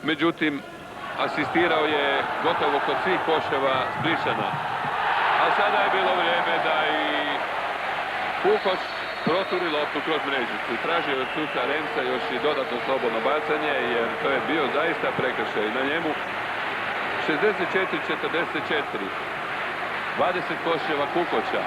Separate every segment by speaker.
Speaker 1: međutim, asistirao je gotovo kod svih koševa Spličana. A sada je bilo vrijeme da i Kukoč proturi loptu kroz mrežicu. Tražio od suca Remca još i dodatno slobodno bacanje, jer to je bio zaista prekršaj na njemu. 64-44. 20 koševa Kukoča.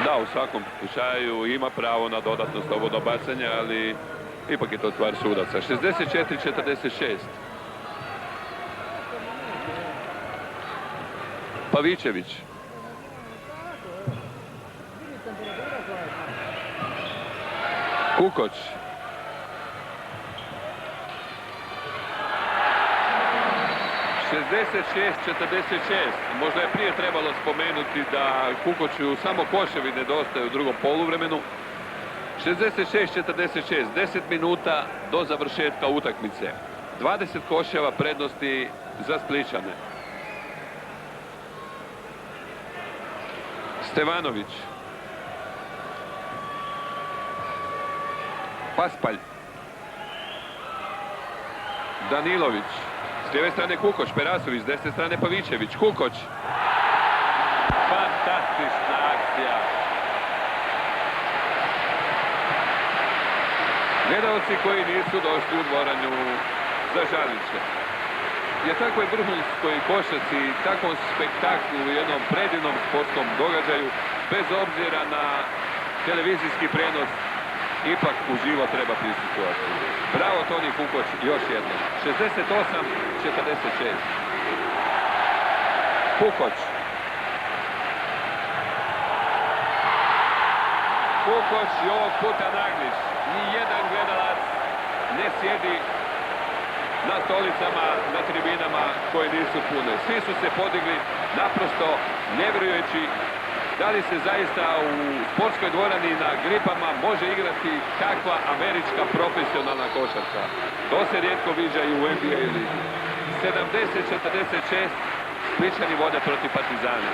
Speaker 1: Da, u svakom slučaju ima pravo na dodatno slobodno bacanje, ali ipak je to stvar sudaca. 64-46. Pavićević. Kukoč. ...66-46. Možda je prije trebalo spomenuti da Kukoču samo koševi nedostaje u drugom poluvremenu. 66-46. 10 minuta do završetka utakmice. 20 koševa prednosti za Spličane. Stevanović. Paspalj. Danilović. S lijeve strane Kukoč, Perasović, s desne strane Pavićević. Kukoč. Fantastična akcija. Gledalci koji nisu došli u dvoranu zažalit će. Je takvoj vrhunskoj košarci, takvom spektaklu u jednom predivnom sportskom događaju, bez obzira na televizijski prenos, ipak uživo treba prisustvovati. Bravo Toni Kukoč još jednom. 68-46. Kukoč. Kukoč i ovog puta Naglić. Nijedan gledalac ne sjedi na stolicama, na tribinama koje nisu pune. Svi su se podigli naprosto ne vjerujući da li se zaista u sportskoj dvorani na Gripama može igrati takva američka profesionalna košarka. To se rijetko viđa i u NBA ligi. 70-46 Spličani vode protiv Partizana.